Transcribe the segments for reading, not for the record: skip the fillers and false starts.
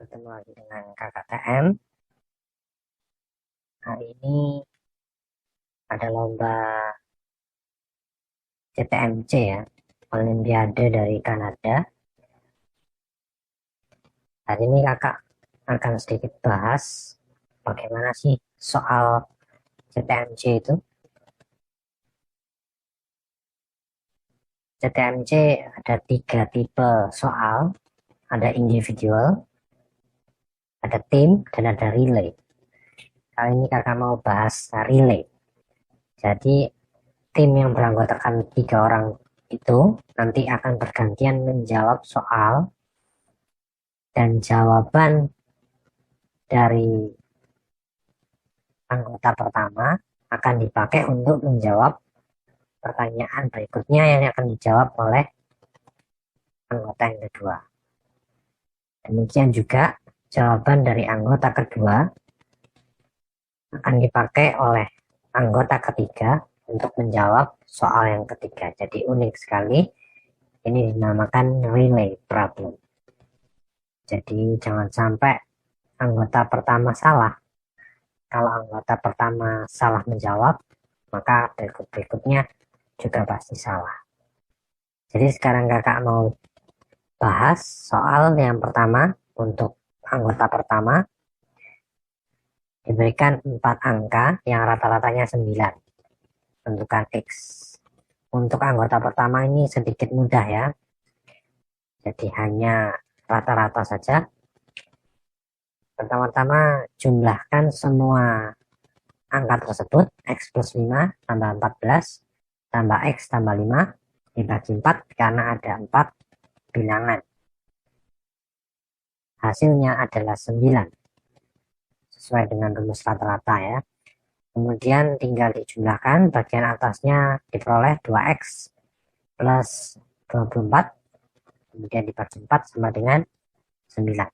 Bertemu lagi dengan Kakak TM. Hari ini ada lomba CTMC ya, Olimpiade dari Kanada. Hari ini kakak akan sedikit bahas bagaimana sih soal CTMC itu. CTMC ada 3 tipe soal, ada individual, ada tim, dan ada relay. Kali ini kakak mau bahas relay. Jadi tim yang beranggotakan 3 orang itu nanti akan bergantian menjawab soal, dan jawaban dari anggota pertama akan dipakai untuk menjawab pertanyaan berikutnya yang akan dijawab oleh anggota yang kedua. Demikian juga jawaban dari anggota kedua akan dipakai oleh anggota ketiga untuk menjawab soal yang ketiga. Jadi unik sekali. Ini dinamakan relay problem. Jadi jangan sampai anggota pertama salah. Kalau anggota pertama salah menjawab, maka berikut-berikutnya juga pasti salah. Jadi sekarang kakak mau bahas soal yang pertama. Untuk anggota pertama diberikan 4 angka yang rata-ratanya 9. Tentukan X. Untuk anggota pertama ini sedikit mudah ya. Jadi hanya rata-rata saja. Pertama-tama jumlahkan semua angka tersebut. X plus 5 tambah 14 tambah X tambah 5 dibagi 4 karena ada 4 bilangan. Hasilnya adalah 9. Sesuai dengan rumus rata-rata ya. Kemudian tinggal dijumlahkan, bagian atasnya diperoleh 2X plus 24, kemudian dibagi 4 sama dengan 9.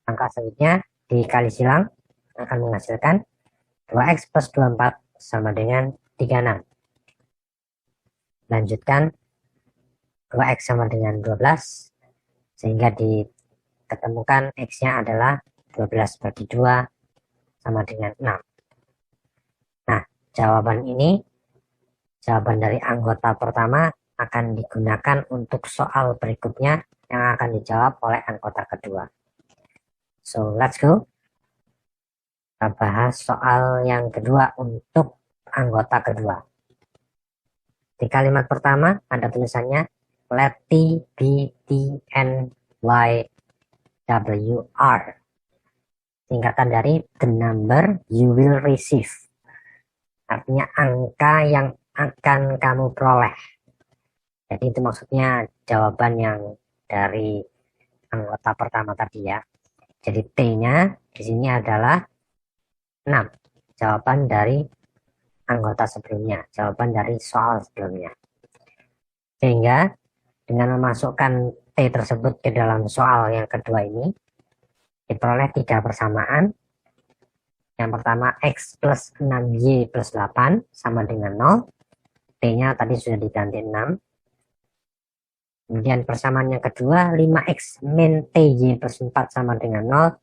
Angka selanjutnya dikali silang akan menghasilkan 2X plus 24 sama dengan 36. Lanjutkan 2X sama dengan 12, sehingga diketemukan X-nya adalah 12 bagi 2 sama dengan 6. Nah, jawaban ini, jawaban dari anggota pertama akan digunakan untuk soal berikutnya yang akan dijawab oleh anggota kedua. So, let's go. Kita bahas soal yang kedua untuk anggota kedua. Di kalimat pertama ada tulisannya let T be T N Y W R. Singkatan dari the number you will receive. Artinya angka yang akan kamu peroleh. Jadi itu maksudnya jawaban yang dari anggota pertama tadi ya. Jadi T-nya di sini adalah 6. Jawaban dari anggota sebelumnya, jawaban dari soal sebelumnya. Sehingga dengan memasukkan T tersebut ke dalam soal yang kedua ini, diperoleh 3 persamaan. Yang pertama X plus 6Y plus 8 sama dengan 0. T-nya tadi sudah diganti 6. Kemudian persamaan yang kedua 5X min TY plus 4 sama dengan 0.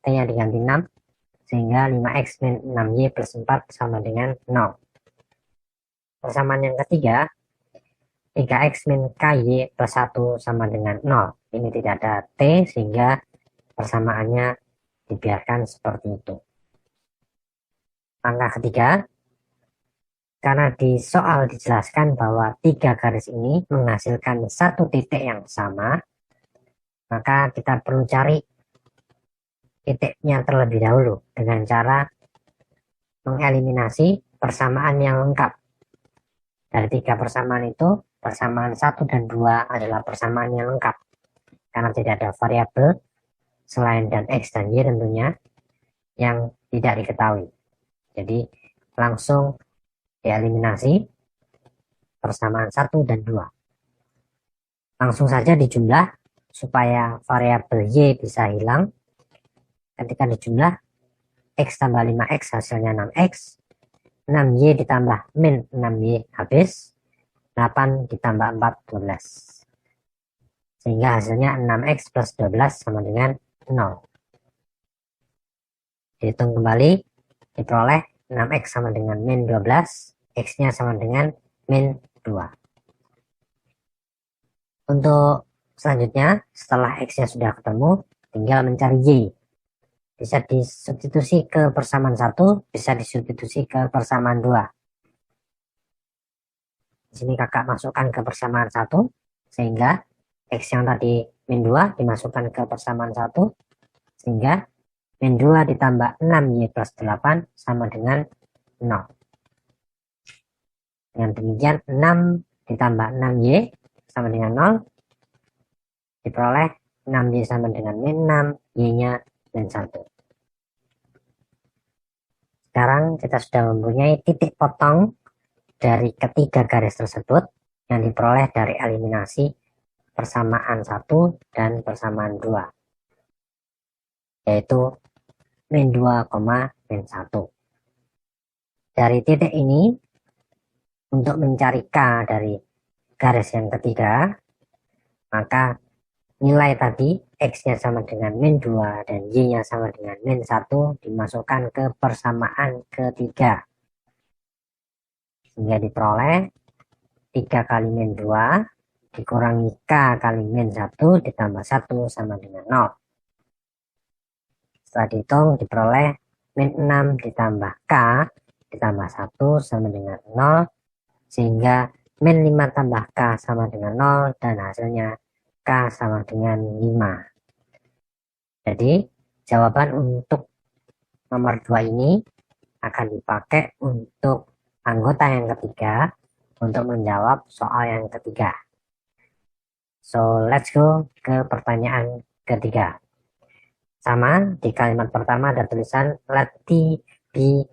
T-nya diganti 6. Sehingga 5X min 6Y plus 4 sama dengan 0. Persamaan yang ketiga 3X min KY plus 1 sama dengan 0. Ini tidak ada T sehingga persamaannya dibiarkan seperti itu. Langkah ketiga, karena di soal dijelaskan bahwa 3 garis ini menghasilkan 1 titik yang sama, maka kita perlu cari titiknya terlebih dahulu dengan cara mengeliminasi persamaan yang lengkap. Dari 3 persamaan itu, persamaan 1 dan 2 adalah persamaan yang lengkap. Karena tidak ada variabel selain dan X dan Y tentunya yang tidak diketahui. Jadi langsung dieliminasi persamaan 1 dan 2. Langsung saja dijumlah supaya variabel Y bisa hilang. Ketika dijumlah X tambah 5X hasilnya 6X. 6Y ditambah min 6Y habis. 8 ditambah 4, 12. Sehingga hasilnya 6x plus 12 sama dengan 0. Dihitung kembali, diperoleh 6x sama dengan min 12, x-nya sama dengan min 2. Untuk selanjutnya, setelah x-nya sudah ketemu, tinggal mencari y. Bisa disubstitusi ke persamaan 1, bisa disubstitusi ke persamaan 2. Di sini kakak masukkan ke persamaan 1, sehingga x yang tadi min 2 dimasukkan ke persamaan 1, sehingga min 2 ditambah 6y plus 8 sama dengan 0. Dengan demikian 6 ditambah 6y sama dengan 0, diperoleh 6y sama dengan min 6, y-nya min 1. Sekarang kita sudah mempunyai titik potong dari ketiga garis tersebut yang diperoleh dari eliminasi persamaan 1 dan persamaan 2, yaitu min 2, min 1. Dari titik ini, untuk mencari K dari garis yang ketiga, maka nilai tadi X-nya sama dengan min 2 dan Y-nya sama dengan min 1 dimasukkan ke persamaan ketiga. Sehingga diperoleh 3 kali min 2 dikurangi K kali min 1 ditambah 1 sama dengan 0. Setelah dihitung diperoleh min 6 ditambah K ditambah 1 sama dengan 0. Sehingga min 5 tambah K sama dengan 0 dan hasilnya K sama dengan 5. Jadi jawaban untuk nomor 2 ini akan dipakai untuk anggota yang ketiga untuk menjawab soal yang ketiga. So let's go ke pertanyaan ketiga. Sama, di kalimat pertama ada tulisan let T be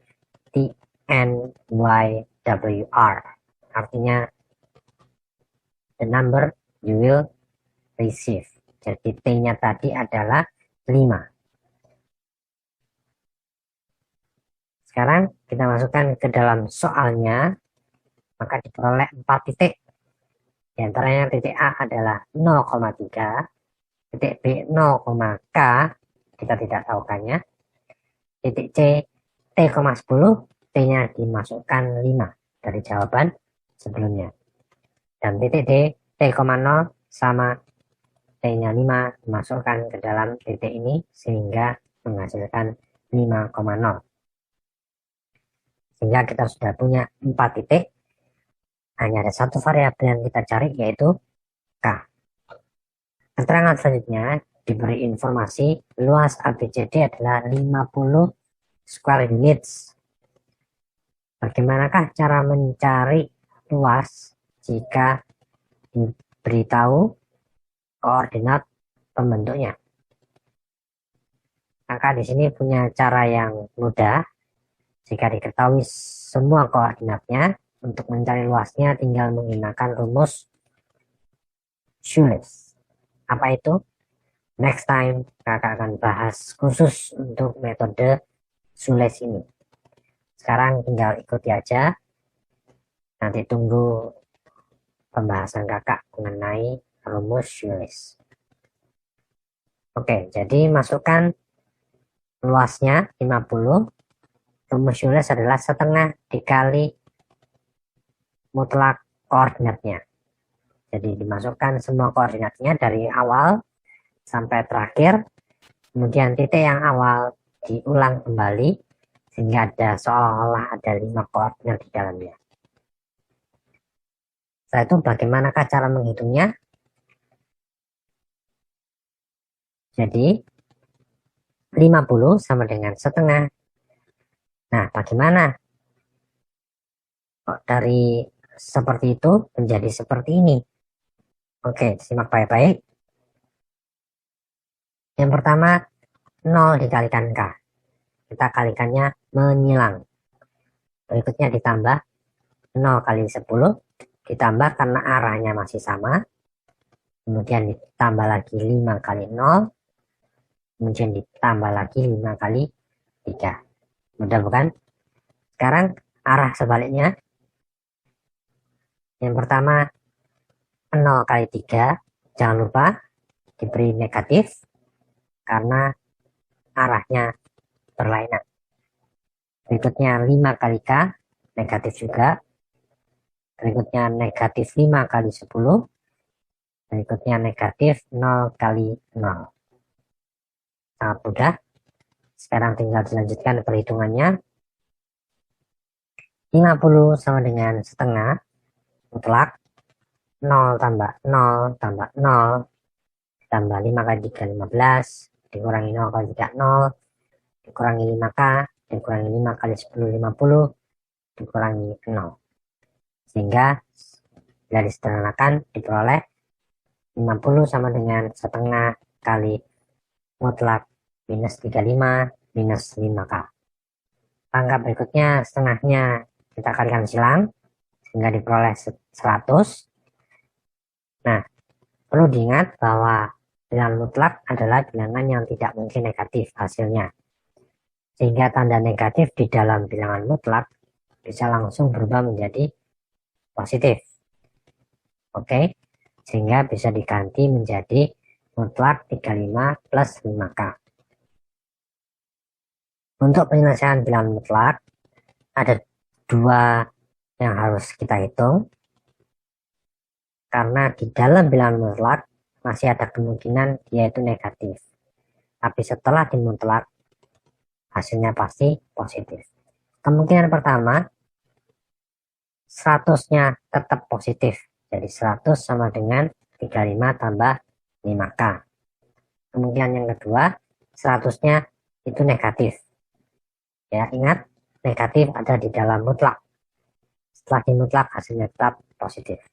T N Y W R. Artinya the number you will receive. Jadi T-nya tadi adalah 5. Sekarang kita masukkan ke dalam soalnya, maka diperoleh 4 titik. Di antaranya titik A adalah 0,3, titik B 0,K, kita tidak tahukannya. Titik C T,10, T-nya dimasukkan 5 dari jawaban sebelumnya. Dan titik D T,0 sama T-nya 5 dimasukkan ke dalam titik ini sehingga menghasilkan 5,0. Sehingga kita sudah punya 4 titik. Hanya ada satu variabel yang kita cari, yaitu K. Keterangan selanjutnya diberi informasi luas ABCD adalah 50 square units. Bagaimanakah cara mencari luas jika diberitahu koordinat pembentuknya? Maka di sini punya cara yang mudah. Jika diketahui semua koordinatnya, untuk mencari luasnya tinggal menggunakan rumus Shoeless. Apa itu? Next time kakak akan bahas khusus untuk metode Shoeless ini. Sekarang tinggal ikuti aja. Nanti tunggu pembahasan kakak mengenai rumus Shoeless. Oke, jadi masukkan luasnya 50. Rumus Shoeless adalah setengah dikali mutlak koordinatnya. Jadi dimasukkan semua koordinatnya dari awal sampai terakhir. Kemudian titik yang awal diulang kembali sehingga ada seolah-olah ada 5 koordinat di dalamnya. Setelah itu bagaimanakah cara menghitungnya? Jadi 50 sama dengan setengah. Nah, bagaimana kok dari seperti itu menjadi seperti ini? Oke, simak baik-baik. Yang pertama, 0 dikalikan K. Kita kalikannya menyilang. Berikutnya ditambah 0 kali 10. Ditambah karena arahnya masih sama. Kemudian ditambah lagi 5 kali 0. Kemudian ditambah lagi 5 kali 3. Mudah bukan? Sekarang arah sebaliknya. Yang pertama 0 kali 3 Jangan lupa diberi negatif karena arahnya berlainan. Berikutnya 5 kali K, negatif juga. Berikutnya negatif 5 kali 10. Berikutnya negatif 0 kali 0. Sangat mudah. Sekarang tinggal dilanjutkan perhitungannya. 50 sama dengan setengah mutlak. 0 tambah 0 tambah 0 tambah 5 kali 3 15 dikurangi 0 kali 3 0 dikurangi 5K dikurangi 5 kali 10 50 dikurangi 0, sehingga bila disederhanakan diperoleh 50 sama dengan setengah kali mutlak minus 35 minus 5K. Angka berikutnya setengahnya kita kalikan silang sehingga diperoleh 100. Nah, perlu diingat bahwa bilangan mutlak adalah bilangan yang tidak mungkin negatif hasilnya. Sehingga tanda negatif di dalam bilangan mutlak bisa langsung berubah menjadi positif. Oke, sehingga bisa diganti menjadi mutlak 35 plus 5K. Untuk penyelesaian bilangan mutlak, ada dua yang harus kita hitung. Karena di dalam bilangan mutlak masih ada kemungkinan yaitu negatif. Tapi setelah dimutlak, hasilnya pasti positif. Kemungkinan pertama, 100-nya tetap positif. Jadi 100 sama dengan 35 tambah 5K. Kemungkinan yang kedua, 100-nya itu negatif. Ya, ingat, negatif ada di dalam mutlak. Setelah dimutlak, hasilnya tetap positif.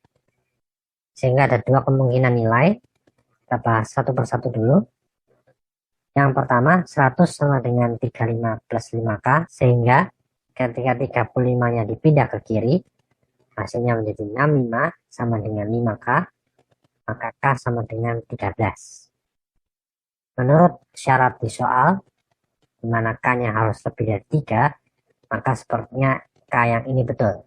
Sehingga ada dua kemungkinan nilai. Kita bahas satu persatu dulu. Yang pertama, 100 sama dengan 35 plus 5K, sehingga ketika 35-nya dipindah ke kiri, hasilnya menjadi 65 sama dengan 5K, maka K sama dengan 13. Menurut syarat di soal, di mana K-nya harus lebih dari 3, maka sepertinya K yang ini betul.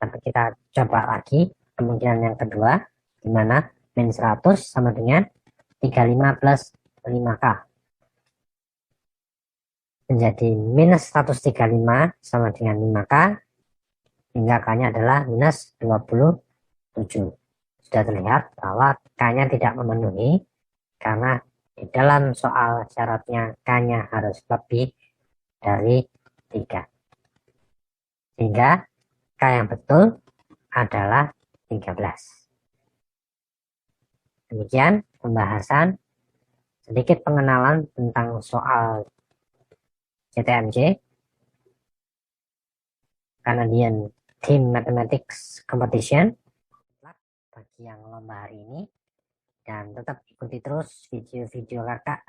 Tapi kita coba lagi kemungkinan yang kedua, di mana min 100 sama dengan 35 plus 5K. Menjadi minus 135 sama dengan 5K, hingga K-nya adalah minus 27. Sudah terlihat bahwa K-nya tidak memenuhi, karena di dalam soal syaratnya K-nya harus lebih dari 3. Sehingga K yang betul adalah 13. Demikian pembahasan sedikit pengenalan tentang soal CTMJ, Canadian Team Mathematics Competition, bagi yang lomba hari ini. Dan tetap ikuti terus video-video kakak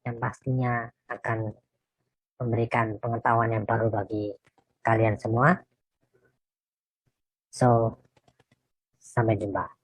yang pastinya akan memberikan pengetahuan yang baru bagi kalian semua. So, sampai jumpa.